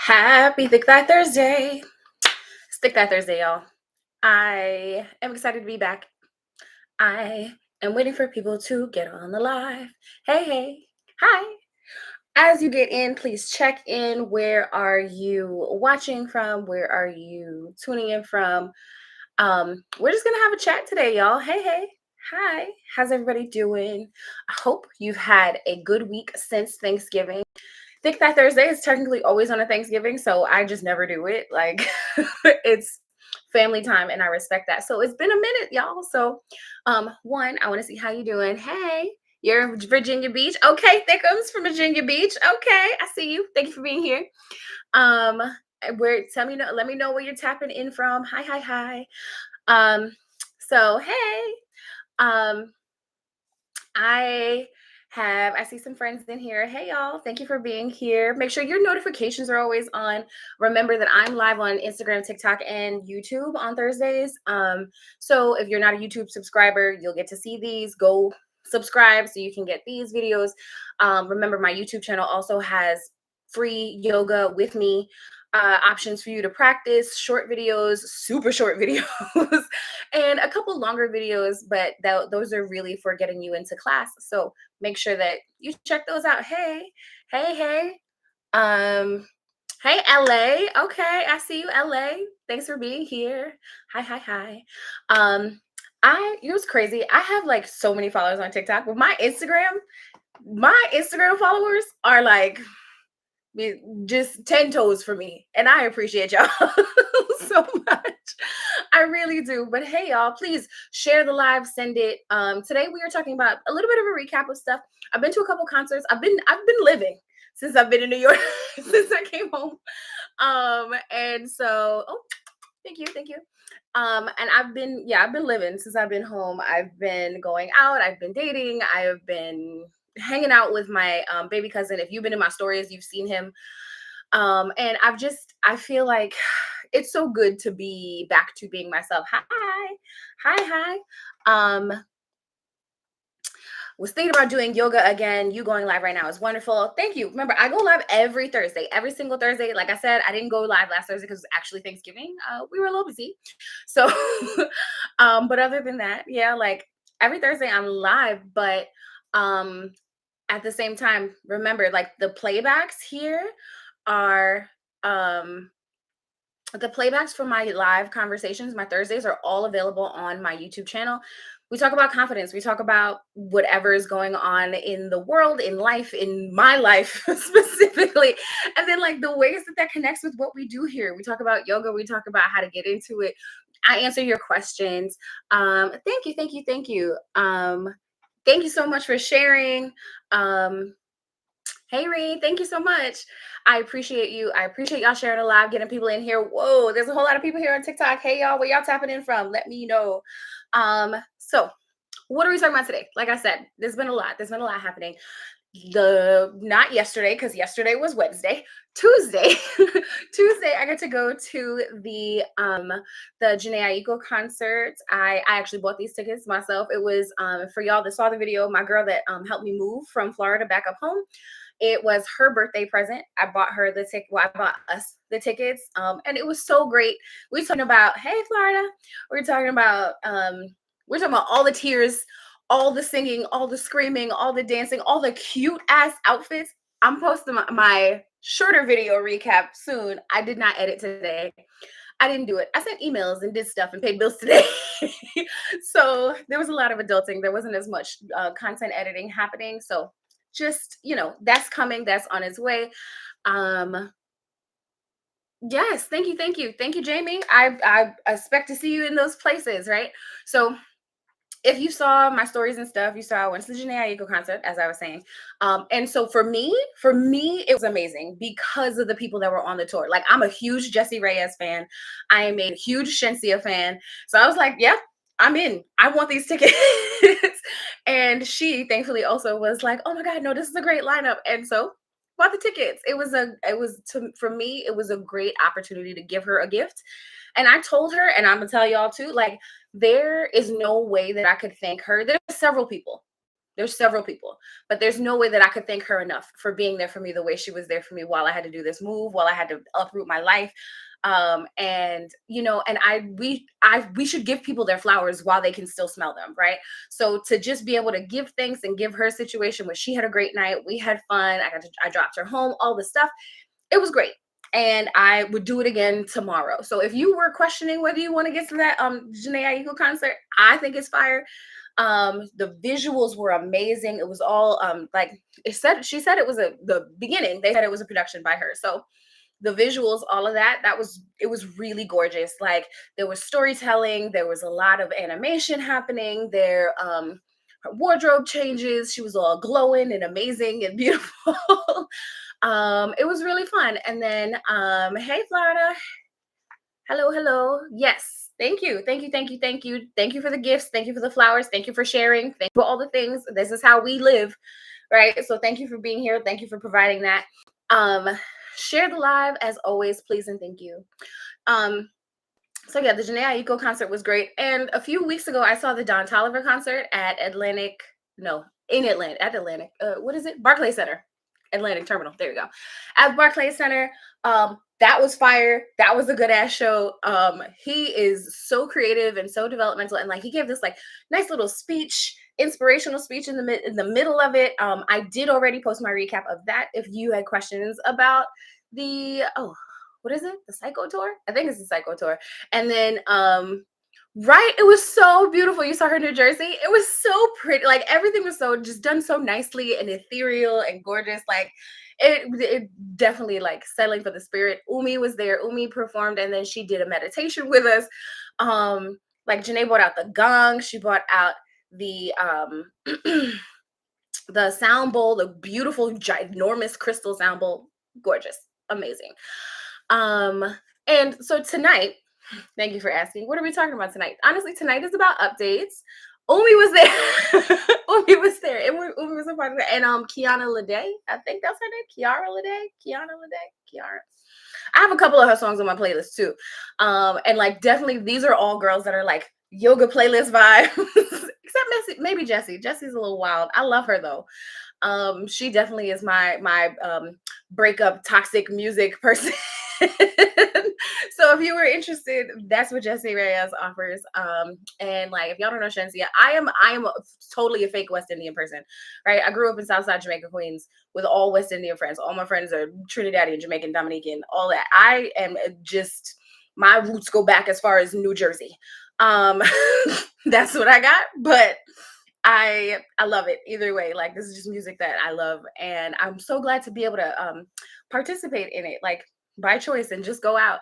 Happy Thick Thigh Thursday. It's Thick Thigh Thursday, y'all. I am excited to be back. I am waiting for people to get on the live. Hey, hey, hi. As you get in, please check in. Where are you watching from? Where are you tuning in from? We're just gonna have a chat today, y'all. Hey, hey, hi. How's everybody doing? I hope you've had a good week since Thanksgiving. Thick Thigh Thursday is technically always on a Thanksgiving, so I just never do it. Like it's family time and I respect that. So it's been a minute, y'all. So one, I want to see how you doing. Hey, you're in Virginia Beach. Okay, Thickums from Virginia Beach. Okay, I see you. Thank you for being here. Um, let me know where you're tapping in from. Hi, hi, hi. So hey, um, I see some friends in here. Hey y'all, thank you for being here. Make sure your notifications are always on. Remember that I'm live on Instagram, TikTok, and YouTube on Thursdays. So if you're not a YouTube subscriber, you'll get to see these. Go subscribe so you can get these videos. Remember, my YouTube channel also has free yoga with me options for you to practice, short videos, super short videos, and a couple longer videos, but those are really for getting you into class. So make sure that you check those out. Hey, hey, hey. Um, hey, LA. Okay, I see you, LA. Thanks for being here. Hi, hi, hi. You know what's crazy? I have like so many followers on TikTok, but my Instagram followers are like just 10 toes for me. And I appreciate y'all so much. I really do. But hey, y'all, please share the live, send it. Today we are talking about a little bit of a recap of stuff. I've been to a couple concerts. I've been living since I've been in New York, since I came home. And so thank you, thank you. And I've been living since I've been home. I've been going out, I've been dating, I have been hanging out with my baby cousin. If you've been in my stories, you've seen him. And I feel like it's so good to be back to being myself. Hi. Was thinking about doing yoga again. You going live right now is wonderful. Thank you. Remember, I go live every Thursday, every single Thursday. Like I said, I didn't go live last Thursday because it was actually Thanksgiving. We were a little busy. So, but other than that, yeah, like every Thursday I'm live, but um at the same time, remember, like the playbacks here are um the playbacks for my live conversations, my Thursdays, are all available on my YouTube channel. We talk about confidence. We talk about whatever is going on in the world, in life, in my life specifically. And then, like, the ways that connects with what we do here. We talk about yoga. We talk about how to get into it. I answer your questions. Thank you, thank you, thank you. Thank you so much for sharing. Hey Reed, thank you so much. I appreciate you. I appreciate y'all sharing a live, getting people in here. Whoa, there's a whole lot of people here on TikTok. Hey y'all, where y'all tapping in from? Let me know. So what are we talking about today? Like I said, there's been a lot. There's been a lot happening. Not yesterday, because yesterday was Wednesday. Tuesday, Tuesday, I got to go to the Jhené Aiko concert. I actually bought these tickets myself. It was for y'all that saw the video, my girl that helped me move from Florida back up home. It was her birthday present. I bought her the ticket. Well, I bought us the tickets. And it was so great. We're talking about, hey Florida. We're talking about all the tears, all the singing, all the screaming, all the dancing, all the cute ass outfits. I'm posting my shorter video recap soon. I did not edit today. I didn't do it. I sent emails and did stuff and paid bills today. So there was a lot of adulting. There wasn't as much content editing happening. So just, that's coming. That's on its way. Yes. Thank you. Thank you. Thank you, Jamie. I expect to see you in those places, right? So if you saw my stories and stuff, you saw I went to the Jhené Aiko concert, as I was saying. And so for me, it was amazing because of the people that were on the tour. Like, I'm a huge Yessie Reyes fan. I am a huge Shenseea fan. So I was like, yeah, I'm in. I want these tickets. And she thankfully also was like, oh my God, no, this is a great lineup. And so bought the tickets. For me, it was a great opportunity to give her a gift. And I told her, and I'm gonna tell y'all too, like, there is no way that I could thank her. There's several people. There's several people, but there's no way that I could thank her enough for being there for me the way she was there for me while I had to do this move, while I had to uproot my life. And you know, and we should give people their flowers while they can still smell them, right? So to just be able to give thanks and give her a situation where she had a great night, we had fun, I dropped her home, all this stuff, it was great. And I would do it again tomorrow. So if you were questioning whether you want to get to that Jhené Aiko concert, I think it's fire. The visuals were amazing. It was all like she said it was the beginning. They said it was a production by her. So the visuals, all of that, it was really gorgeous. Like there was storytelling, there was a lot of animation happening. Her wardrobe changes, she was all glowing and amazing and beautiful. It was really fun. And then hey Florida. Hello, hello. Yes. Thank you. Thank you. Thank you. Thank you. Thank you for the gifts. Thank you for the flowers. Thank you for sharing. Thank you for all the things. This is how we live, right? So thank you for being here. Thank you for providing that. Share the live as always, please and thank you. So yeah, the Jhené Aiko concert was great. And a few weeks ago, I saw the Don Toliver concert at Atlantic. What is it? Barclays Center. Atlantic Terminal. There you go. At Barclays Center. That was fire. That was a good ass show. He is so creative and so developmental, and like he gave this like nice little speech, inspirational speech in the middle of it. I did already post my recap of that. If you had questions about the what is it? The Psycho Tour? I think it's the Psycho Tour. And then right, it was so beautiful. You saw her in New Jersey. It was so pretty. Like everything was so just done so nicely and ethereal and gorgeous. Like it definitely like settling for the spirit. Umi was there. Umi performed and then she did a meditation with us. Like Jhené brought out the gong. She brought out the the sound bowl, the beautiful ginormous crystal sound bowl. Gorgeous. Amazing. And so tonight, thank you for asking. What are we talking about tonight? Honestly, tonight is about updates. Umi was there. Umi was there. Umi was a part of that. And Kiara Ledé, I think that's her name. Kiara Ledé. I have a couple of her songs on my playlist too. And like definitely these are all girls that are like yoga playlist vibes. Except maybe Jessie. Jessie's a little wild. I love her though. She definitely is my breakup toxic music person. So if you were interested, that's what Yessie Reyes offers. And like if y'all don't know Shenseea, I am totally a fake West Indian person, right? I grew up in Southside Jamaica, Queens, with all West Indian friends. All my friends are Trinidadian, Jamaican, Dominican, all that. I am just my roots go back as far as New Jersey. That's what I got, but I love it either way. Like this is just music that I love, and I'm so glad to be able to participate in it, like by choice, and just go out.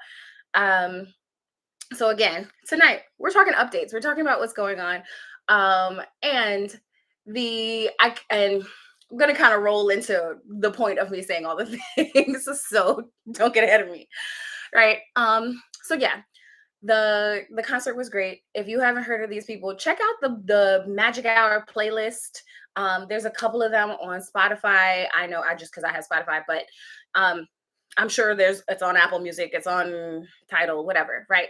So again, tonight we're talking updates. We're talking about what's going on, and I'm gonna kind of roll into the point of me saying all the things. So don't get ahead of me, right? So yeah, the concert was great. If you haven't heard of these people, check out the Magic Hour playlist. There's a couple of them on Spotify. I know I just because I have Spotify, but I'm sure it's on Apple Music, it's on Tidal, whatever, right?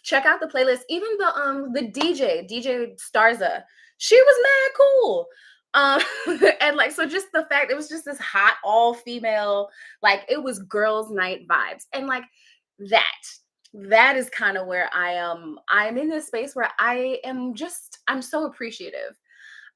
Check out the playlist. Even the DJ Starza, she was mad cool. And like so just the fact it was just this hot all female, like it was girls night vibes. And like that is kind of where I'm in this space where I'm so appreciative.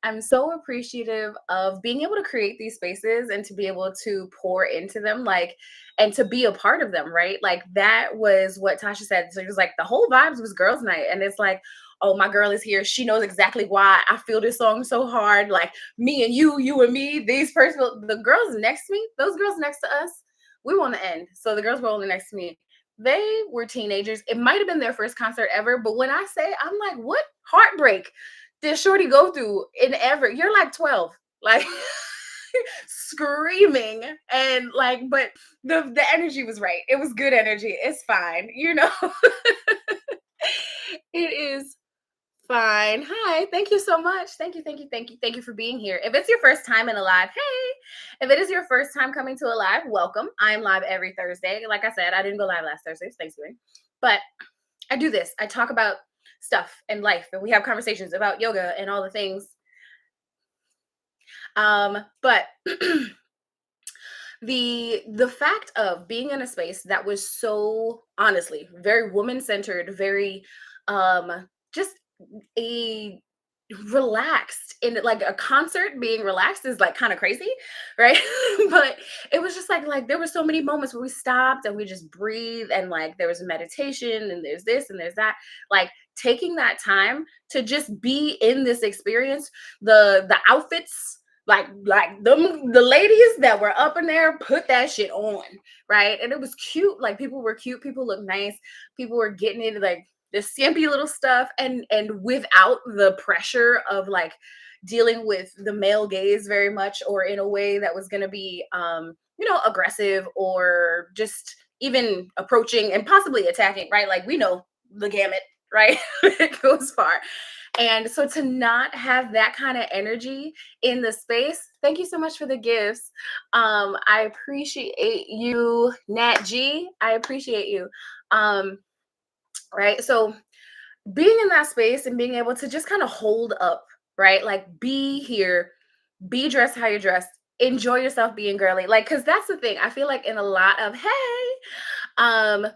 I'm so appreciative of being able to create these spaces and to be able to pour into them, like, and to be a part of them, right? Like that was what Tasha said. So it was like the whole vibes was girls' night. And it's like, oh, my girl is here. She knows exactly why I feel this song so hard. Like me and you and me, the girls next to me, those girls next to us, we were on the end. So the girls were only next to me. They were teenagers. It might have been their first concert ever, but when I say, I'm like, what heartbreak did Shorty go through in ever? You're like 12, like screaming and like, but the energy was right. It was good energy. It's fine, you know. It is fine. Hi, thank you so much. Thank you for being here. If it's your first time in a live, hey. If it is your first time coming to a live, welcome. I am live every Thursday. Like I said, I didn't go live last Thursday. It's Thanksgiving, but I do this. I talk about stuff and life, and we have conversations about yoga and all the things. But the fact of being in a space that was so honestly very woman centered, very just a relaxed in like a concert being relaxed is like kind of crazy, right? But it was just like there were so many moments where we stopped and we just breathe, and like there was meditation and there's this and there's that, like taking that time to just be in this experience. The outfits, like the ladies that were up in there put that shit on, right? And it was cute. Like people were cute, people looked nice, people were getting into like the skimpy little stuff, and without the pressure of like dealing with the male gaze very much, or in a way that was going to be aggressive or just even approaching and possibly attacking, right? Like we know the gamut, right? It goes far. And so to not have that kind of energy in the space, thank you so much for the gifts. I appreciate you, Nat G. I appreciate you. Um, right. So being in that space and being able to just kind of hold up, right? Like be here, be dressed how you're dressed, enjoy yourself being girly. Like, cause that's the thing. I feel like in a lot of um,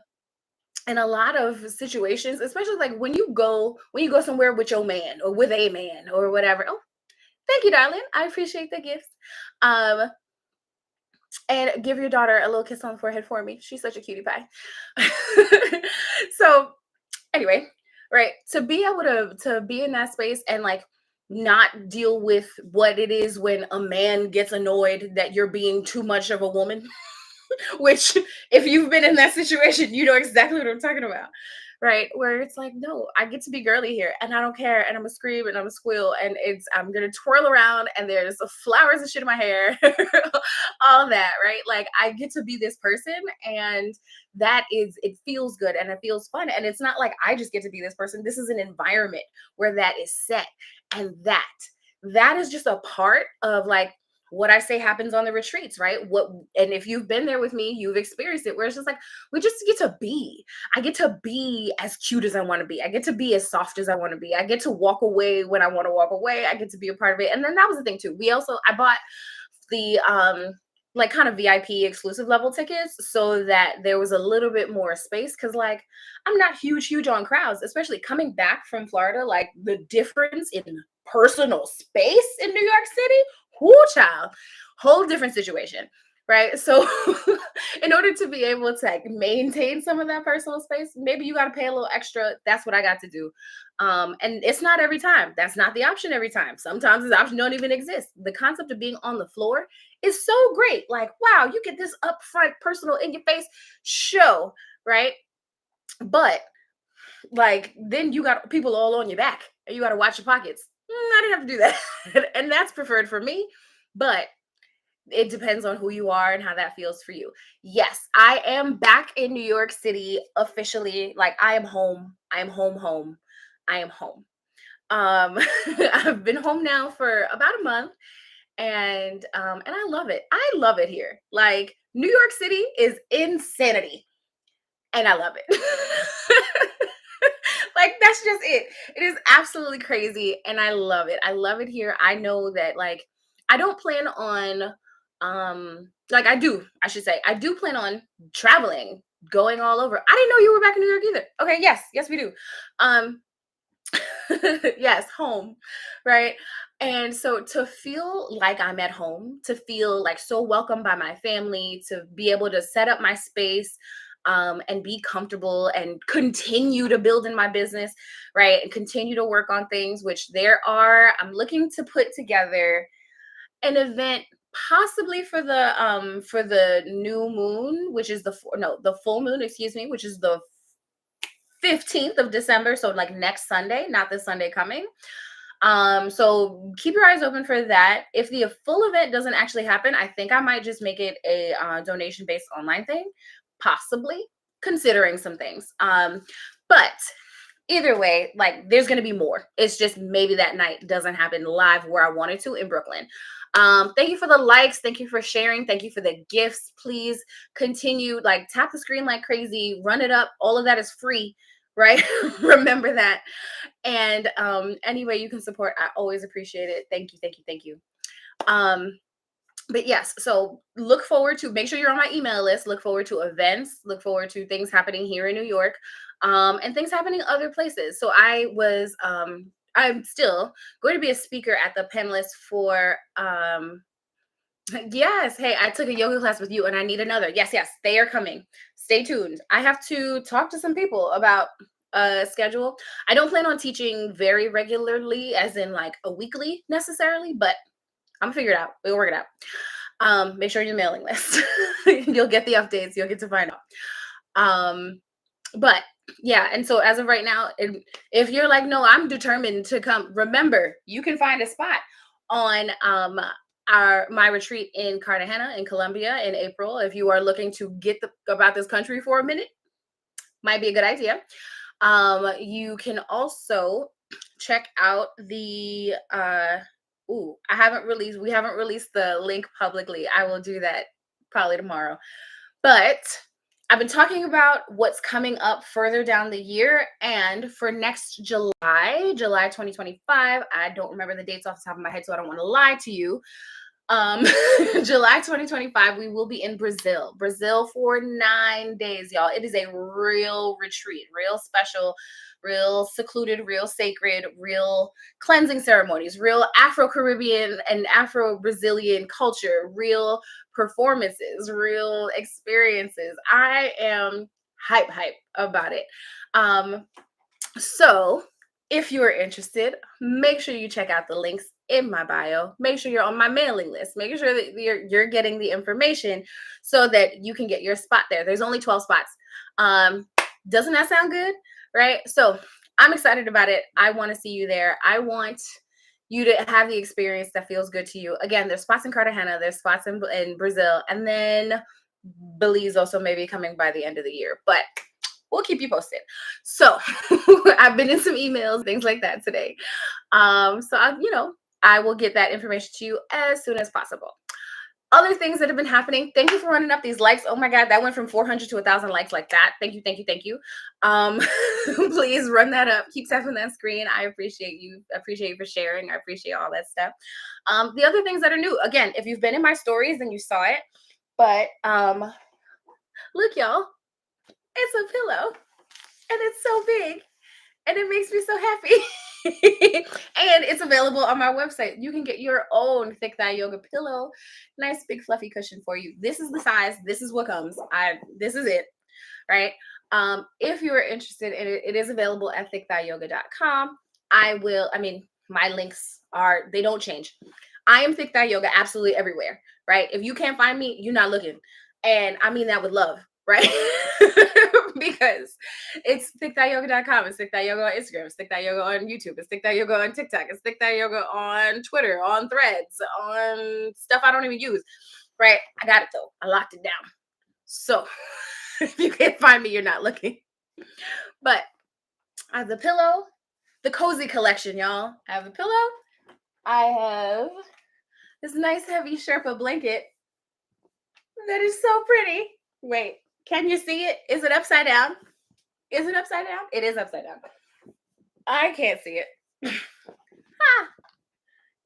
in a lot of situations, especially like when you go somewhere with your man or with a man or whatever. Oh, thank you, darling. I appreciate the gifts. Um, and give your daughter a little kiss on the forehead for me. She's such a cutie pie. So anyway, right, to be able to be in that space and like not deal with what it is when a man gets annoyed that you're being too much of a woman. Which if you've been in that situation, you know exactly what I'm talking about, right? Where it's like, no, I get to be girly here and I don't care, and I'm gonna scream and I'm gonna squeal, and I'm gonna twirl around and there's flowers and shit in my hair. All that, right? Like I get to be this person, and it feels good and it feels fun, and it's not like I just get to be this person. This is an environment where that is set, and that is just a part of like what I say happens on the retreats, right? And if you've been there with me, you've experienced it, where it's just like we just get to be. I get to be as cute as I want to be. I get to be as soft as I want to be. I get to walk away when I want to walk away. I get to be a part of it. And then that was the thing too. I bought the like kind of VIP exclusive level tickets so that there was a little bit more space, because like I'm not huge on crowds, especially coming back from Florida. Like the difference in personal space in New York City, whoo child, whole different situation, right? So in order to be able to like maintain some of that personal space, maybe you got to pay a little extra. That's what I got to do. And it's not every time. That's not the option every time. Sometimes the option don't even exist. The concept of being on the floor is so great. Like, wow, you get this upfront, personal, in your face show, right? But like, then you got people all on your back and you got to watch your pockets. I didn't have to do that. And that's preferred for me. But it depends on who you are and how that feels for you. Yes, I am back in New York City officially. Like I am home. I am home. I am home. I've been home now for about a month, and I love it. I love it here. Like New York City is insanity, and I love it. Like that's just it. It is absolutely crazy, and I love it. I love it here. I know that like I don't plan on like I should say I do plan on traveling, going all over. I didn't know you were back in New York either. Okay, yes we do. Um yes, home, right? And so to feel like I'm at home, to feel like so welcome by my family, to be able to set up my space, and be comfortable and continue to build in my business, right? And continue to work on things, which I'm looking to put together an event possibly for the new moon, which is the full moon, excuse me, which is the 15th of December. So like next Sunday, not this Sunday coming. So keep your eyes open for that. If the full event doesn't actually happen, I think I might just make it a donation based online thing, possibly considering some things. But either way, like there's going to be more. It's just maybe that night doesn't happen live where I wanted to in Brooklyn. Thank you for the likes. Thank you for sharing. Thank you for the gifts. Please continue, like tap the screen like crazy, run it up. All of that is free, right? Remember that. And any way you can support, I always appreciate it. Thank you. But yes, so look forward to, make sure you're on my email list. Look forward to events, look forward to things happening here in New York, and things happening other places. So I'm still going to be a speaker at the panelist for yes, hey, I took a yoga class with you and I need another. Yes, yes, they are coming. Stay tuned. I have to talk to some people about a schedule. I don't plan on teaching very regularly, as in like a weekly necessarily, but I'm gonna figure it out. We'll work it out. Make sure your mailing list. You'll get the updates. You'll get to find out. But yeah, and so as of right now, if you're like, no, I'm determined to come, remember, you can find a spot on my retreat in Cartagena in Colombia in April. If you are looking to get about this country for a minute, might be a good idea. You can also check out the we haven't released the link publicly. I will do that probably tomorrow. But I've been talking about what's coming up further down the year, and for next July 2025, I don't remember the dates off the top of my head, so I don't want to lie to you. July 2025, we will be in Brazil for 9 days, y'all. It is a real retreat, real special, real secluded, real sacred, real cleansing ceremonies, real Afro-Caribbean and Afro-Brazilian culture, real performances, real experiences. I am hype about it. So if you are interested, make sure you check out the links in my bio. Make sure you're on my mailing list. Make sure that you're getting the information so that you can get your spot there. There's only 12 spots. Doesn't that sound good? Right? So I'm excited about it. I want to see you there. I want you to have the experience that feels good to you. Again, there's spots in Cartagena, there's spots in Brazil, and then Belize also may be coming by the end of the year. But we'll keep you posted. So I've been in some emails, things like that today. I will get that information to you as soon as possible. Other things that have been happening. Thank you for running up these likes. Oh my God, that went from 400 to 1,000 likes like that. Thank you. Please run that up. Keep tapping that screen. I appreciate you. I appreciate you for sharing. I appreciate all that stuff. The other things that are new. Again, if you've been in my stories, then you saw it. But look, y'all. It's a pillow, and it's so big, and it makes me so happy. And it's available on my website. You can get your own thick thigh yoga pillow, nice big fluffy cushion for you. This is the size. This is what comes. This is it, right? If you are interested in it, it is available at thickthighyoga.com. My links they don't change. I am thick thigh yoga absolutely everywhere, right? If you can't find me, you're not looking, and I mean that with love. Right? Because it's thickthighyoga.com, it's thick thigh yoga on Instagram, it's thick thigh yoga on YouTube, it's thick thigh yoga on TikTok, it's thick thigh yoga on Twitter, on Threads, on stuff I don't even use. Right? I got it though. I locked it down. So if you can't find me, you're not looking. But I have the pillow, the cozy collection, y'all. I have a pillow. I have this nice heavy Sherpa blanket that is so pretty. Wait. Can you see it? Is it upside down? Is it upside down? It is upside down. I can't see it.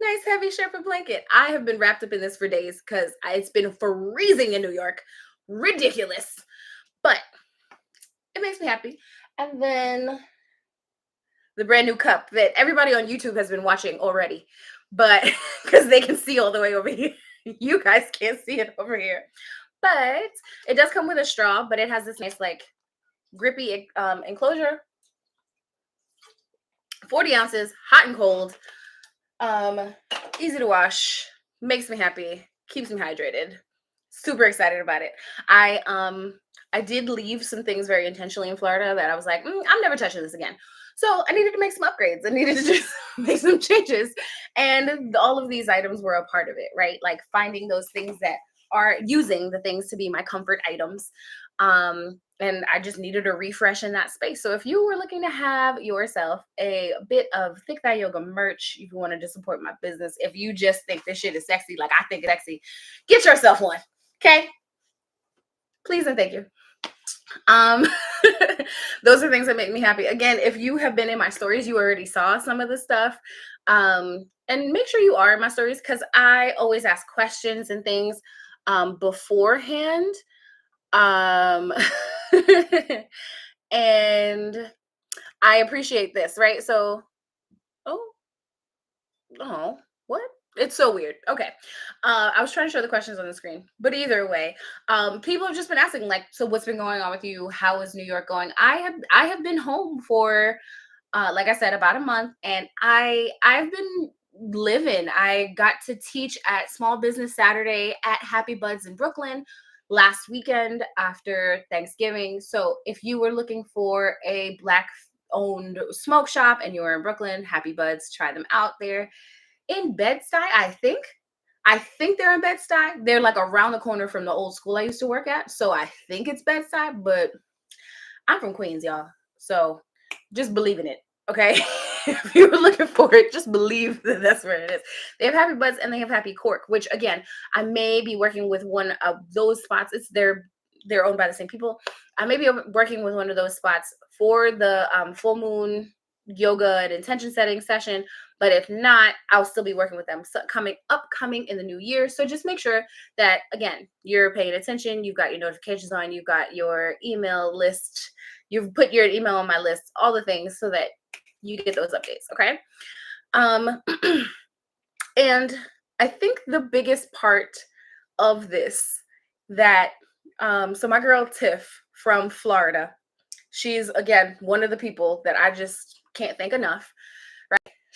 Nice heavy Sherpa blanket. I have been wrapped up in this for days because it's been freezing in New York. Ridiculous. But it makes me happy. And then the brand new cup that everybody on YouTube has been watching already. But because they can see all the way over here. You guys can't see it over here. But it does come with a straw, but it has this nice, like, grippy enclosure. 40 ounces, hot and cold. Easy to wash. Makes me happy. Keeps me hydrated. Super excited about it. I did leave some things very intentionally in Florida that I was like, I'm never touching this again. So I needed to make some upgrades. I needed to just make some changes. And all of these items were a part of it, right? Like finding those things that are using the things to be my comfort items. And I just needed a refresh in that space. So if you were looking to have yourself a bit of thick thigh yoga merch, if you wanted to support my business, if you just think this shit is sexy, like I think it's sexy, get yourself one. Okay? Please and thank you. Um, those are things that make me happy. Again, if you have been in my stories, you already saw some of the stuff. And make sure you are in my stories because I always ask questions and things beforehand. Um, and I appreciate this, right? So, oh, oh, what? It's so weird. Okay. I was trying to show the questions on the screen, but either way, people have just been asking, like, so what's been going on with you? How is New York going? I have been home for like I said, about a month, and I've been living. I got to teach at Small Business Saturday at Happy Buds in Brooklyn last weekend after Thanksgiving. So if you were looking for a Black owned smoke shop and you were in Brooklyn, Happy Buds, try them out there in Bed-Stuy, I think. I think they're in Bed-Stuy. They're like around the corner from the old school I used to work at. So I think it's Bed-Stuy, but I'm from Queens, y'all. So just believe in it. Okay. If you were looking for it, just believe that that's where it is. They have Happy Buds and they have Happy Cork, which again, I may be working with one of those spots. They're owned by the same people. I may be working with one of those spots for the full moon yoga and intention setting session. But if not, I'll still be working with them upcoming in the new year. So just make sure that again, you're paying attention, you've got your notifications on, you've got your email list, you've put your email on my list, all the things so that you get those updates. Okay. Um, and I think the biggest part of this that so my girl Tiff from Florida, she's again one of the people that I just can't thank enough.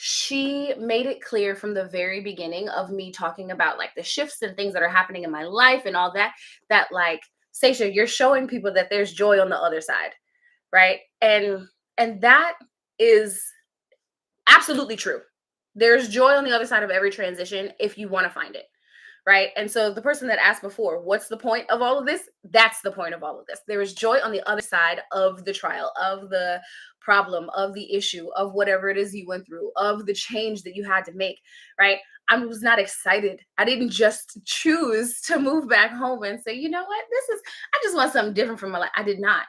She made it clear from the very beginning of me talking about like the shifts and things that are happening in my life and all that, that like, Sasha, you're showing people that there's joy on the other side, right? And that is absolutely true. There's joy on the other side of every transition if you want to find it. Right. And so the person that asked before, what's the point of all of this? That's the point of all of this. There is joy on the other side of the trial, of the problem, of the issue, of whatever it is you went through, of the change that you had to make. Right. I was not excited. I didn't just choose to move back home and say, you know what, I just want something different from my life. I did not.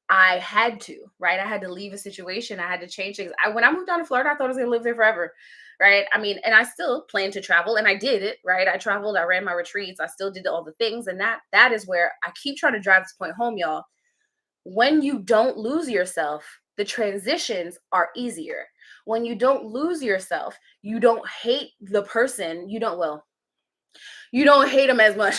I had to, right? I had to leave a situation. I had to change things. When I moved down to Florida, I thought I was going to live there forever, right? I mean, and I still plan to travel, and I did it, right? I traveled, I ran my retreats, I still did all the things, and that is where I keep trying to drive this point home, y'all. When you don't lose yourself, the transitions are easier. When you don't lose yourself, you don't hate the person. You don't hate them as much.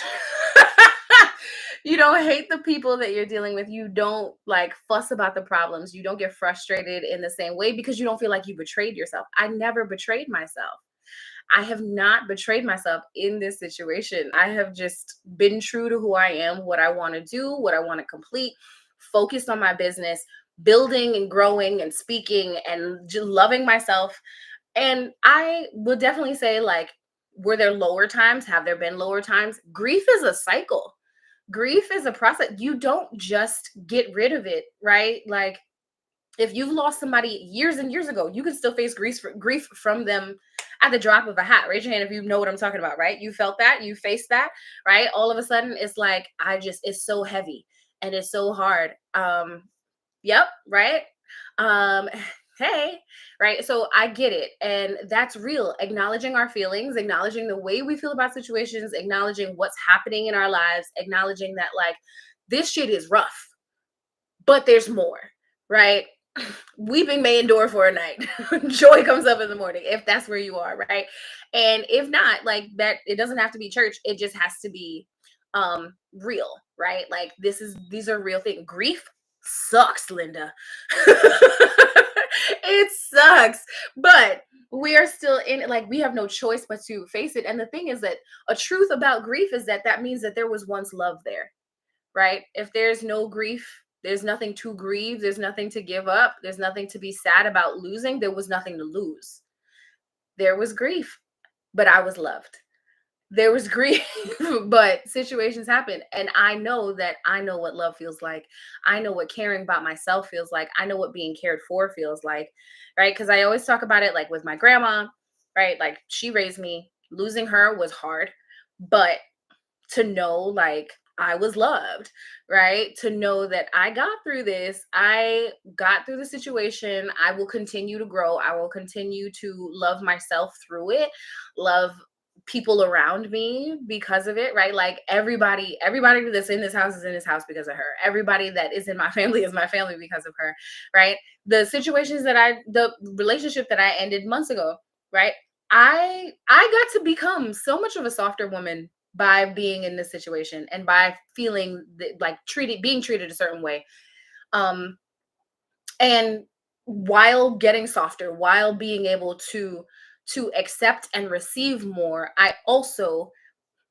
You don't hate the people that you're dealing with. You don't like fuss about the problems. You don't get frustrated in the same way because you don't feel like you betrayed yourself. I never betrayed myself. I have not betrayed myself in this situation. I have just been true to who I am, what I want to do, what I want to complete, focused on my business, building and growing and speaking and just loving myself. And I would definitely say, like, were there lower times? Have there been lower times? Grief is a cycle. Grief is a process. You don't just get rid of it, right? Like, if you've lost somebody years and years ago, you can still face grief from them at the drop of a hat. Raise your hand if you know what I'm talking about, right? You felt that, you faced that, right? All of a sudden, it's like, it's so heavy and it's so hard. Yep, right? Um, hey, right? So I get it. And that's real. Acknowledging our feelings, acknowledging the way we feel about situations, acknowledging what's happening in our lives, acknowledging that, like, this shit is rough, but there's more, right? Weeping may endure for a night. Joy comes up in the morning, if that's where you are, right? And if not, like that, it doesn't have to be church. It just has to be real, right? Like these are real things. Grief sucks, Linda. It sucks. But we are still in it. Like, we have no choice but to face it. And the thing is that a truth about grief is that means that there was once love there, right? If there's no grief, there's nothing to grieve, there's nothing to give up, there's nothing to be sad about losing. There was nothing to lose. There was grief, but I was loved. There was grief, but situations happen. And I know that I know what love feels like. I know what caring about myself feels like. I know what being cared for feels like, right? Because I always talk about it like with my grandma, right? Like, she raised me. Losing her was hard, but to know, like, I was loved, right? To know that I got through this, I got through the situation. I will continue to grow. I will continue to love myself through it, love people around me because of it, right? Like everybody that's in this house is in this house because of her. Everybody that is in my family is my family because of her, right? The relationship that I ended months ago, right? I got to become so much of a softer woman by being in this situation and by feeling like being treated a certain way, um and while getting softer, while being able to accept and receive more, I also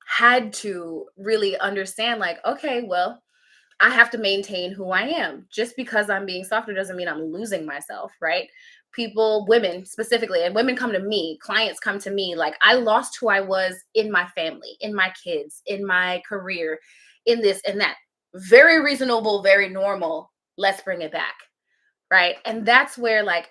had to really understand, like, okay, well, I have to maintain who I am. Just because I'm being softer doesn't mean I'm losing myself, right? People, women specifically, and women come to me, clients come to me, like, I lost who I was in my family, in my kids, in my career, in this and that. Very reasonable, very normal. Let's bring it back, right? And that's where, like,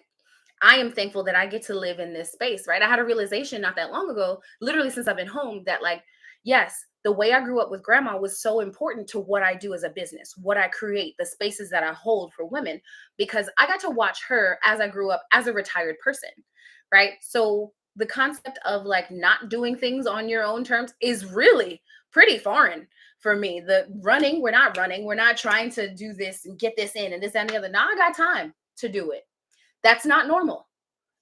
I am thankful that I get to live in this space, right? I had a realization not that long ago, literally since I've been home, that, like, yes, the way I grew up with grandma was so important to what I do as a business, what I create, the spaces that I hold for women, because I got to watch her as I grew up as a retired person, right? So the concept of, like, not doing things on your own terms is really pretty foreign for me. We're not trying to do this and get this in and this and the other. Now I got time to do it. That's not normal.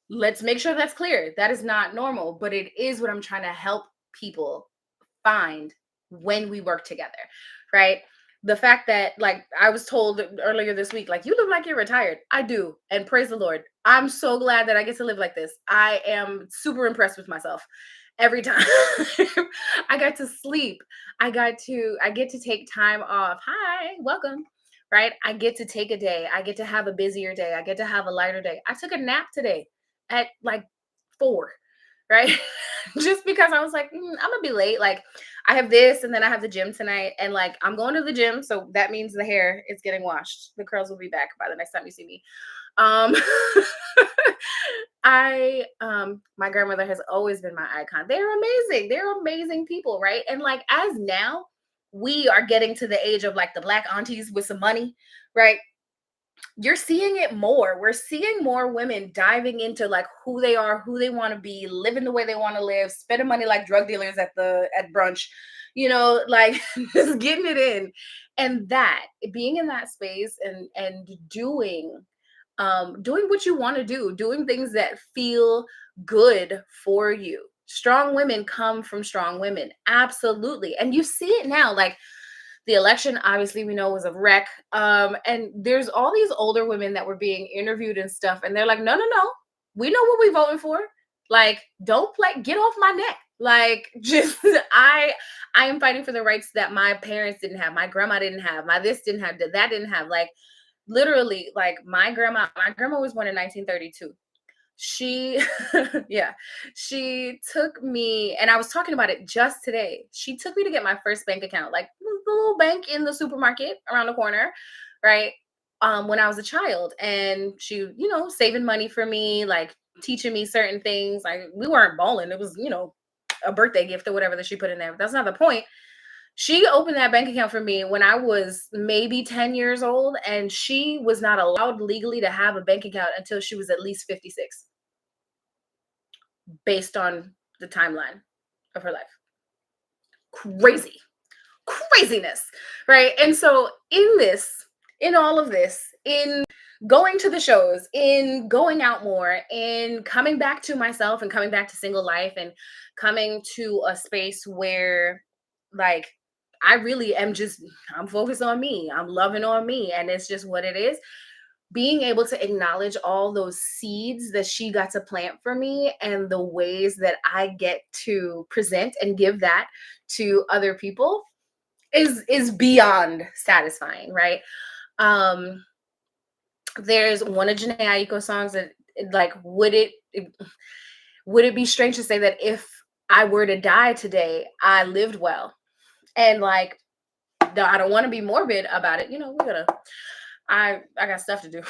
Let's make sure that's clear. That is not normal, but it is what I'm trying to help people find when we work together, right? The fact that, like, I was told earlier this week, like, you look like you're retired. I do. And praise the Lord. I'm so glad that I get to live like this. I am super impressed with myself every time. I got to sleep. I get to take time off. Hi, welcome. Right? I get to take a day. I get to have a busier day. I get to have a lighter day. I took a nap today at like 4, right? Just because I was like, I'm gonna be late. Like, I have this, and then I have the gym tonight, and, like, I'm going to the gym, so that means the hair is getting washed. The curls will be back by the next time you see me. Um, my grandmother has always been my icon. They're amazing. They're amazing people, right? And, like, as now we are getting to the age of, like, the black aunties with some money, right? You're seeing it more. We're seeing more women diving into, like, who they are, who they want to be, living the way they want to live, spending money like drug dealers at brunch, like, just getting it in. And that being in that space and doing what you want to do, doing things that feel good for you. Strong women come from strong women. Absolutely. And you see it now, like, the election, obviously, we know, was a wreck. And there's all these older women that were being interviewed and stuff, and they're like, no, no, no, we know what we're voting for. Like, don't play, get off my neck. Like, just I am fighting for the rights that my parents didn't have, my grandma didn't have, my this didn't have, that didn't have. Like, literally, like, my grandma was born in 1932. She yeah, she took me, and I was talking about it just today. She took me to get my first bank account, like the little bank in the supermarket around the corner, right? When I was a child, and she, saving money for me, like, teaching me certain things. Like, we weren't balling. It was, a birthday gift or whatever that she put in there. But that's not the point. She opened that bank account for me when I was maybe 10 years old, and she was not allowed legally to have a bank account until she was at least 56, based on the timeline of her life. Crazy, craziness, right? And so, in all of this, in going to the shows, in going out more, in coming back to myself and coming back to single life and coming to a space where, like, I really am just, I'm focused on me. I'm loving on me. And it's just what it is. Being able to acknowledge all those seeds that she got to plant for me, and the ways that I get to present and give that to other people is beyond satisfying, right? Um, there's one of Jhené Aiko songs that, like, would it be strange to say that if I were to die today, I lived well? And, like, I don't want to be morbid about it. We gotta. I got stuff to do.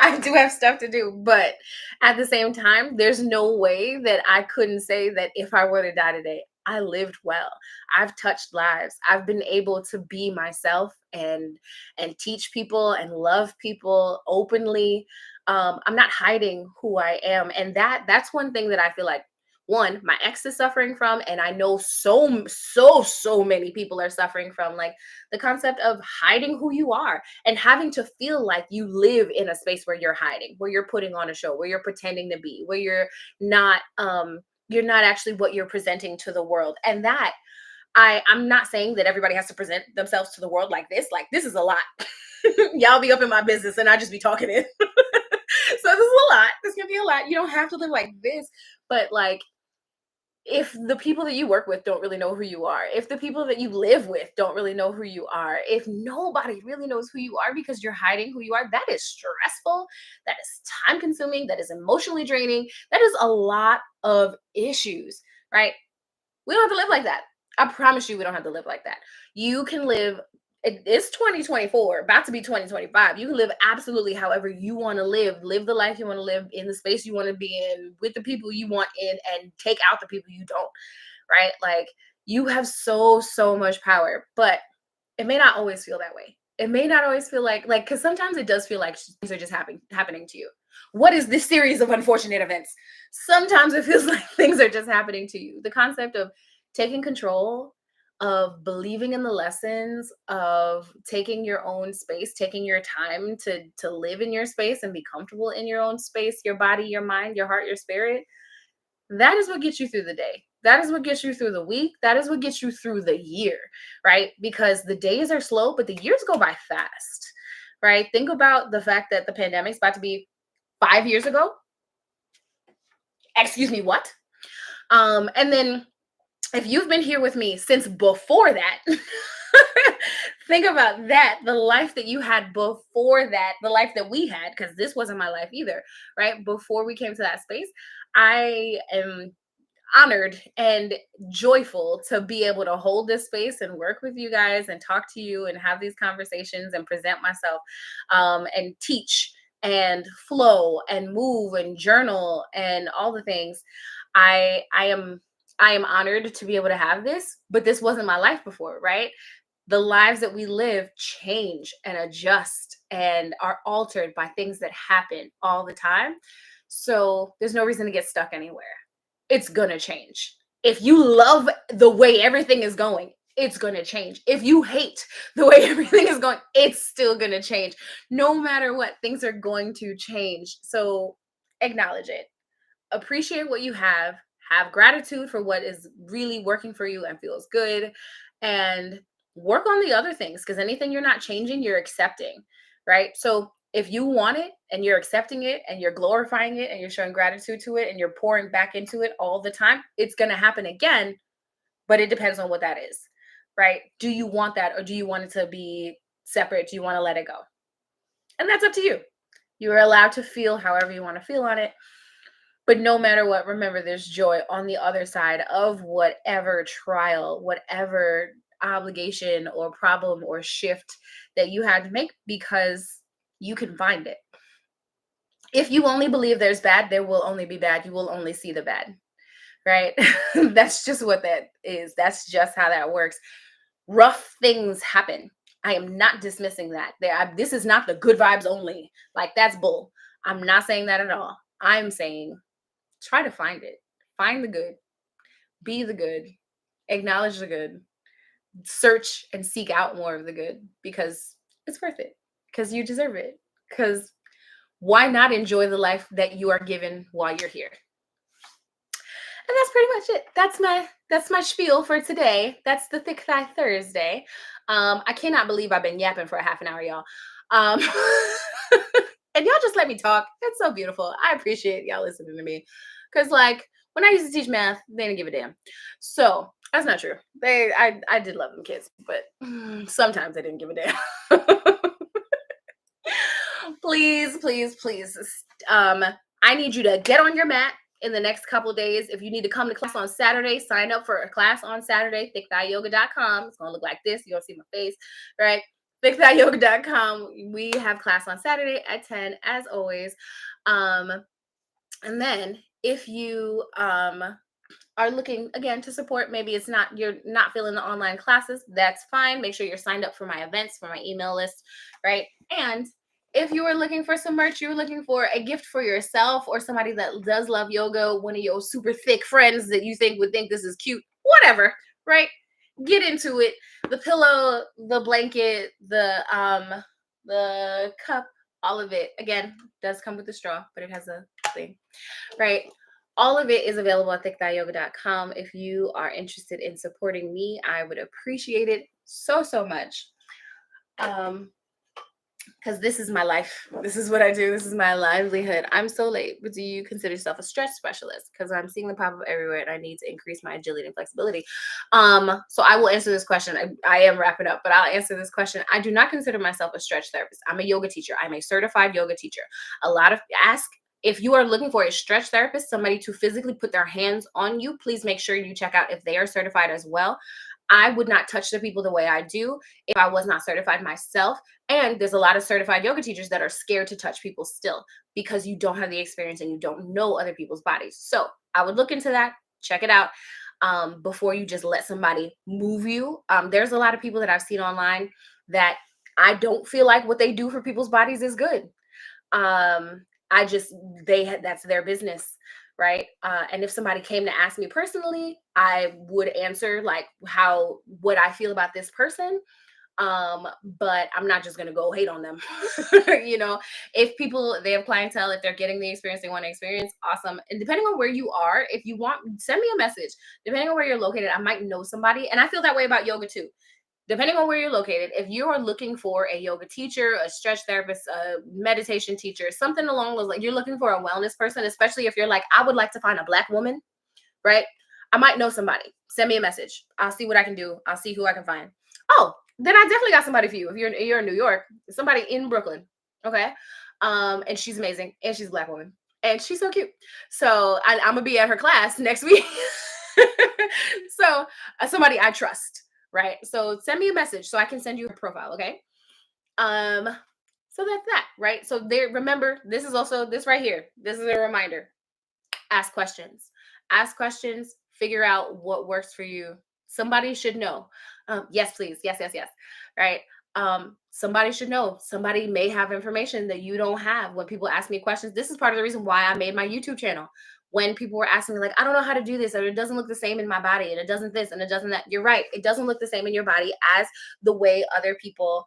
I do have stuff to do, but at the same time, there's no way that I couldn't say that if I were to die today, I lived well. I've touched lives. I've been able to be myself and teach people and love people openly. I'm not hiding who I am, and that's one thing that I feel like one my ex is suffering from, and I know so many people are suffering from, like the concept of hiding who you are and having to feel like you live in a space where you're hiding, where you're putting on a show, where you're pretending to be, where not you're not actually what you're presenting to the world. And that I'm not saying that everybody has to present themselves to the world like this. Like, this is a lot. Y'all be up in my business and I just be talking it. So this is a lot. This can be a lot. You don't have to live like this, but like, if the people that you work with don't really know who you are, if the people that you live with don't really know who you are, if nobody really knows who you are because you're hiding who you are, that is stressful, that is time consuming, that is emotionally draining, that is a lot of issues, right? We don't have to live like that. I promise you, we don't have to live like that. You can live, it's 2024, about to be 2025. You can live absolutely however you want to live. Live the life you want to live in the space you want to be in with the people you want in, and take out the people you don't, right? Like, you have so much power, but it may not always feel that way. It may not always feel like, because sometimes it does feel like things are just happening to you. What is this series of unfortunate events? Sometimes it feels like things are just happening to you. The concept of taking control, of believing in the lessons, of taking your own space, taking your time to live in your space and be comfortable in your own space, your body, your mind, your heart, your spirit. That is what gets you through the day. That is what gets you through the week. That is what gets you through the year, right? Because the days are slow, but the years go by fast, right? Think about the fact that the pandemic's about to be 5 years ago. Excuse me, what? And then if you've been here with me since before that, think about that, the life that you had before that, the life that we had, because this wasn't my life either, right? Before we came to that space, I am honored and joyful to be able to hold this space and work with you guys and talk to you and have these conversations and present myself, and teach and flow and move and journal and all the things. I am honored to be able to have this, but this wasn't my life before, right? The lives that we live change and adjust and are altered by things that happen all the time. So there's no reason to get stuck anywhere. It's gonna change. If you love the way everything is going, it's gonna change. If you hate the way everything is going, it's still gonna change. No matter what, things are going to change. So acknowledge it. Appreciate what you have gratitude for what is really working for you and feels good, and work on the other things, because anything you're not changing, you're accepting, right? So if you want it and you're accepting it and you're glorifying it and you're showing gratitude to it and you're pouring back into it all the time, it's going to happen again, but it depends on what that is, right? Do you want that, or do you want it to be separate? Do you want to let it go? And that's up to you. You are allowed to feel however you want to feel on it. But no matter what, remember, there's joy on the other side of whatever trial, whatever obligation or problem or shift that you had to make, because you can find it. If you only believe there's bad, there will only be bad. You will only see the bad, right? That's just what that is. That's just how that works. Rough things happen. I am not dismissing that. This is not the good vibes only. Like, that's bull. I'm not saying that at all. I'm saying try to find it. Find the good. Be the good. Acknowledge the good. Search and seek out more of the good, because it's worth it. Because you deserve it. Because why not enjoy the life that you are given while you're here? And that's pretty much it. That's my spiel for today. That's the Thick Thigh Thursday. I cannot believe I've been yapping for a half an hour, y'all. And y'all just let me talk. It's so beautiful. I appreciate y'all listening to me. Because, like, when I used to teach math, they didn't give a damn. So that's not true. I did love them kids, but sometimes they didn't give a damn. Please. I need you to get on your mat in the next couple days. If you need to come to class on Saturday, sign up for a class on Saturday, thickthighyoga.com. It's going to look like this. You'll see my face, right? thickthighyoga.com. We have class on Saturday at 10, as always. And then if you are looking again to support, maybe it's not, you're not feeling the online classes, that's fine. Make sure you're signed up for my events, for my email list, right? And if you are looking for some merch, you're looking for a gift for yourself or somebody that does love yoga, one of your super thick friends that you think would think this is cute, whatever, right? Get into it. The pillow, the blanket, the cup, all of it again does come with a straw, but it has a thing, right? All of it is available at thickthightyoga.com. If you are interested in supporting me, I would appreciate it so, so much. Because this is my life. This is what I do. This is my livelihood. I'm so late, but do you consider yourself a stretch specialist? Because I'm seeing the pop up everywhere and I need to increase my agility and flexibility. So I will answer this question. I am wrapping up, but I'll answer this question. I do not consider myself a stretch therapist. I'm a yoga teacher. I'm a certified yoga teacher. A lot of ask if you are looking for a stretch therapist, somebody to physically put their hands on you, please make sure you check out if they are certified as well. I would not touch the people the way I do if I was not certified myself. And there's a lot of certified yoga teachers that are scared to touch people still because you don't have the experience and you don't know other people's bodies. So I would look into that, check it out before you just let somebody move you. There's a lot of people that I've seen online that I don't feel like what they do for people's bodies is good. I just, that's their business, right? And if somebody came to ask me personally, I would answer like what I feel about this person. But I'm not just gonna go hate on them. If they have clientele, if they're getting the experience they want to experience, awesome. And depending on where you are, if you want, send me a message. Depending on where you're located, I might know somebody. And I feel that way about yoga too. Depending on where you're located, if you are looking for a yoga teacher, a stretch therapist, a meditation teacher, something along those lines, you're looking for a wellness person, especially if you're like, I would like to find a Black woman, right? I might know somebody. Send me a message. I'll see what I can do. I'll see who I can find. Oh, then I definitely got somebody for you. If you're in New York, somebody in Brooklyn, okay? And she's amazing, and she's a Black woman, and she's so cute. So I'm gonna be at her class next week. So somebody I trust, right? So send me a message so I can send you a profile, okay? So that's that, right? So there, remember, this is also this right here. This is a reminder. Ask questions. Ask questions, figure out what works for you. Somebody should know. Yes, please. Yes, yes, yes. Right. Somebody should know. Somebody may have information that you don't have. When people ask me questions, this is part of the reason why I made my YouTube channel. When people were asking me, like, I don't know how to do this, or it doesn't look the same in my body, and it doesn't this, and it doesn't that. You're right. It doesn't look the same in your body as the way other people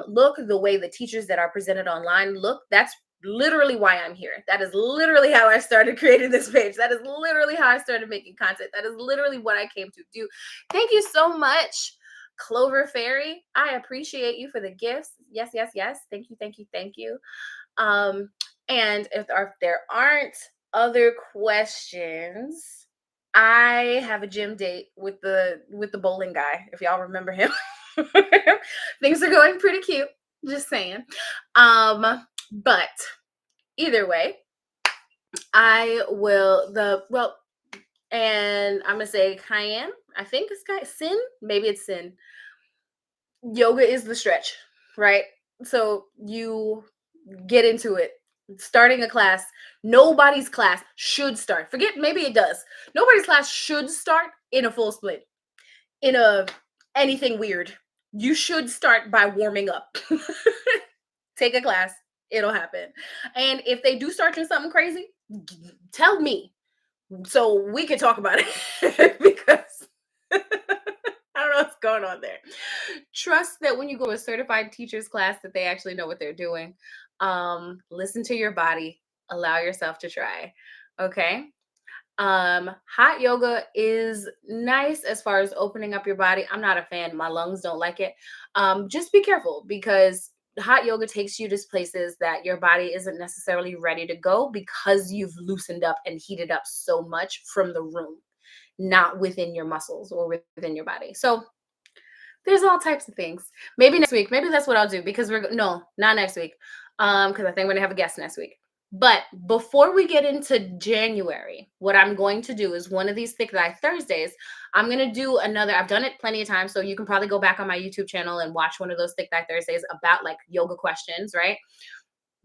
look, the way the teachers that are presented online look. That's literally why I'm here. That is literally how I started creating this page. That is literally how I started making content. That is literally what I came to do. Thank you so much, Clover Fairy. I appreciate you for the gifts. Yes, yes, yes. Thank you, thank you, thank you. And if there aren't other questions, I have a gym date with the bowling guy. If y'all remember him, things are going pretty cute. Just saying. But either way, and I'm gonna say Cayenne. I think it's Sin. Maybe it's Sin. Yoga is the stretch, right? So you get into it. Starting a class, nobody's class should start. Forget, maybe it does. Nobody's class should start in a full split, in a anything weird. You should start by warming up. Take a class, it'll happen. And if they do start you something crazy, tell me so we can talk about it because I don't know what's going on there. Trust that when you go to a certified teacher's class that they actually know what they're doing. Listen to your body, allow yourself to try. Okay. Hot yoga is nice as far as opening up your body. I'm not a fan. My lungs don't like it. Just be careful because hot yoga takes you to places that your body isn't necessarily ready to go because you've loosened up and heated up so much from the room, not within your muscles or within your body. So there's all types of things. Maybe next week. Maybe that's what I'll do because not next week. Because I think we're gonna have a guest next week. But before we get into January, what I'm going to do is one of these Thick Thigh Thursdays, I'm going to do another. I've done it plenty of times, so you can probably go back on my YouTube channel and watch one of those Thick Thigh Thursdays about like yoga questions, right?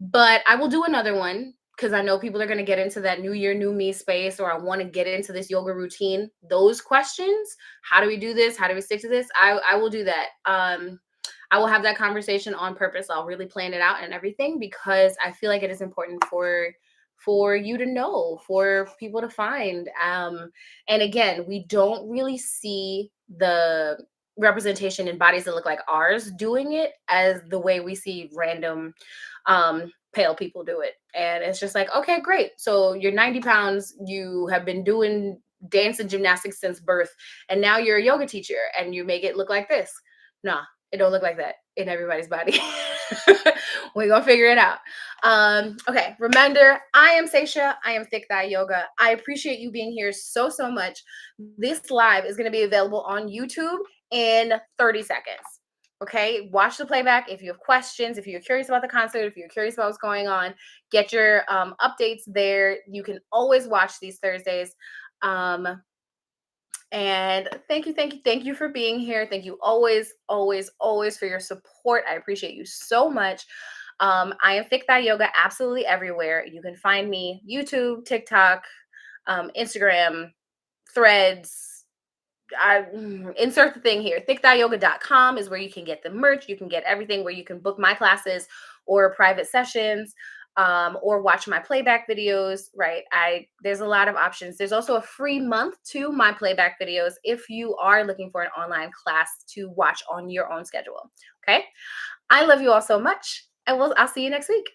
But I will do another one because I know people are going to get into that new year, new me space, or I want to get into this yoga routine. Those questions, how do we do this? How do we stick to this? I will do that. I will have that conversation on purpose. I'll really plan it out and everything because I feel like it is important for you to know, for people to find. And again, we don't really see the representation in bodies that look like ours doing it as the way we see random pale people do it. And it's just like, okay, great. So you're 90 pounds, you have been doing dance and gymnastics since birth, and now you're a yoga teacher and you make it look like this. Nah, it don't look like that in everybody's body. We're gonna figure it out. Okay, remember, I am Shenseea. I am Thick Thigh Yoga. I appreciate you being here so much. This live is gonna be available on YouTube in 30 seconds. Okay, watch the playback. If you have questions, if you're curious about the concert, if you're curious about what's going on, get your updates there. You can always watch these Thursdays. And thank you for being here. Thank you always for your support. I appreciate you so much. I am Thick Thigh Yoga absolutely everywhere. You can find me YouTube, TikTok, Instagram, Threads. Insert the thing here. Thickthighyoga.com is where you can get the merch. You can get everything, where you can book my classes or private sessions, or watch my playback videos. Right. There's a lot of options. There's also a free month to my playback videos if you are looking for an online class to watch on your own schedule. Okay. I love you all so much. I'll see you next week.